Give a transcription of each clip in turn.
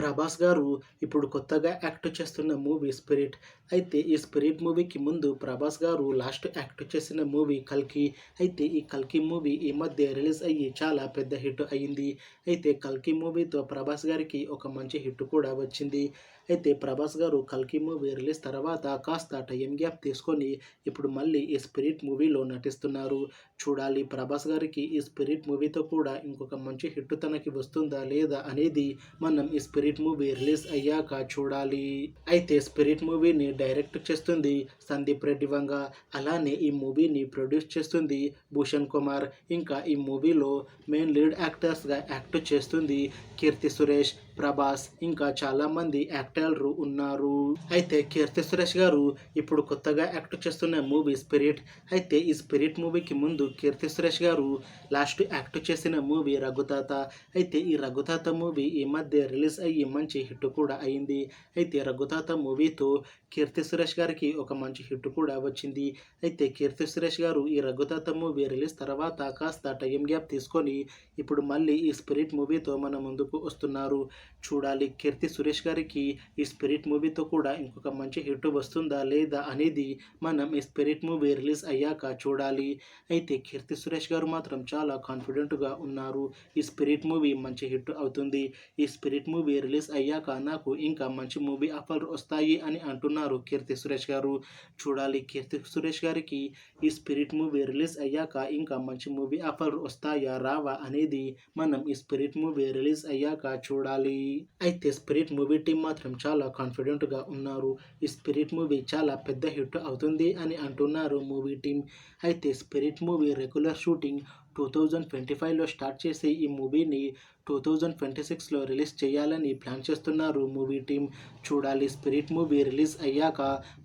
ప్రభాస్ గారు ఇప్పుడు కొత్తగా యాక్ట్ చేస్తున్న మూవీ 'స్పిరిట్'. అయితే ఈ 'స్పిరిట్' మూవీకి ముందు ప్రభాస్ గారు లాస్ట్ యాక్ట్ చేసిన మూవీ 'కల్కి'. అయితే ఈ 'కల్కి' మూవీ ఈ మధ్య రిలీజ్ అయ్యి చాలా పెద్ద హిట్ అయింది. అయితే 'కల్కి' మూవీతో ప్రభాస్ గారికి ఒక మంచి హిట్ కూడా వచ్చింది. అయితే ప్రభాస్ గారు 'కల్కి' మూవీ రిలీజ్ తర్వాత కాస్త టైం గ్యాప్ తీసుకొని ఇప్పుడు మళ్ళీ ఈ 'స్పిరిట్' మూవీలో నటిస్తున్నారు. చూడాలి ప్రభాస్ గారికి ఈ 'స్పిరిట్' మూవీతో కూడా ఇంకొక మంచి హిట్ తనకి వస్తుందా లేదా అనేది మనం ఈ 'స్పిరిట్' మూవీ రిలీజ్ అయ్యాక చూడాలి. అయితే 'స్పిరిట్' మూవీని డైరెక్ట్ చేస్తుంది సందీప్ రెడ్డి వంగ. అలానే ఈ మూవీని ప్రొడ్యూస్ చేస్తుంది భూషణ్ కుమార్. ఇంకా ఈ మూవీలో మెయిన్ లీడ్ యాక్టర్స్గా యాక్ట్ చేస్తుంది కీర్తి సురేష్, ప్రభాస్, ఇంకా చాలామంది యాక్టర్లు ఉన్నారు. అయితే కీర్తి సురేష్ గారు ఇప్పుడు కొత్తగా యాక్ట్ చేస్తున్న మూవీ 'స్పిరిట్'. అయితే ఈ 'స్పిరిట్' మూవీకి ముందు కీర్తి సురేష్ గారు లాస్ట్ యాక్ట్ చేసిన మూవీ 'రఘుతాత'. అయితే ఈ 'రఘుతాత' మూవీ ఈ మధ్య రిలీజ్ అయ్యి మంచి హిట్ కూడా అయింది. అయితే 'రఘుతాత' మూవీతో కీర్తి సురేష్ గారికి ఒక మంచి హిట్ కూడా వచ్చింది. అయితే కీర్తి సురేష్ గారు ఈ 'రఘుతాత' మూవీ రిలీజ్ తర్వాత కాస్త టైం గ్యాప్ తీసుకొని ఇప్పుడు మళ్ళీ ఈ 'స్పిరిట్' మూవీతో మన ముందుకు వస్తున్నారు. చూడాలి కీర్తి సురేష్ గారికి ఈ 'స్పిరిట్' మూవీతో కూడా ఇంకొక మంచి హిట్ వస్తుందా లేదా అనేది మనం ఈ 'స్పిరిట్' మూవీ రిలీజ్ అయ్యాక చూడాలి. అయితే కీర్తి సురేష్ గారు మాత్రం చాలా కాన్ఫిడెంట్గా ఉన్నారు. ఈ 'స్పిరిట్' మూవీ మంచి హిట్ అవుతుంది. ఈ 'స్పిరిట్' మూవీ రిలీజ్ అయ్యాక నాకు ఇంకా మంచి మూవీ ఆఫర్ వస్తాయి అని అంటున్నారు కీర్తి సురేష్ గారు. చూడాలి కీర్తి సురేష్ గారికి ఈ 'స్పిరిట్' మూవీ రిలీజ్ అయ్యాక ఇంకా మంచి మూవీ ఆఫర్ వస్తాయా రావా అనేది మనం ఈ 'స్పిరిట్' మూవీ రిలీజ్ అయ్యాక చూడాలి. అయితే 'స్పిరిట్' మూవీ టీం మాత్రం చాలా కాన్ఫిడెంట్గా ఉన్నారు. ఈ 'స్పిరిట్' మూవీ చాలా పెద్ద హిట్ అవుతుంది అని అంటున్నారు మూవీ టీం. అయితే 'స్పిరిట్' మూవీ రెగ్యులర్ షూటింగ్ 2025లో స్టార్ట్ చేసి ఈ మూవీని 2026లో రిలీజ్ చేయాలని ప్లాన్ చేస్తున్నారు మూవీ టీం. చూడాలి 'స్పిరిట్' మూవీ రిలీజ్ అయ్యాక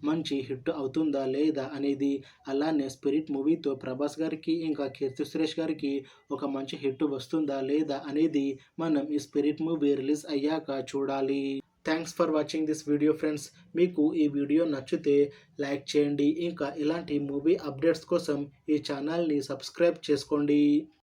మంచి హిట్ అవుతుందా లేదా అనేది. అలానే 'స్పిరిట్' మూవీతో ప్రభాస్ గారికి ఇంకా కీర్తి సురేష్ గారికి ఒక మంచి హిట్ వస్తుందా లేదా అనేది మనం ఈ 'స్పిరిట్' మూవీ రిలీజ్ అయ్యాక చూడాలి. Thanks for watching this video friends. మీకు ఈ వీడియో నచ్చితే లైక్ చేయండి. ఇంకా ఇలాంటి మూవీ అప్డేట్స్ కోసం ఈ ఛానల్ని సబ్స్క్రైబ్ చేసుకోండి.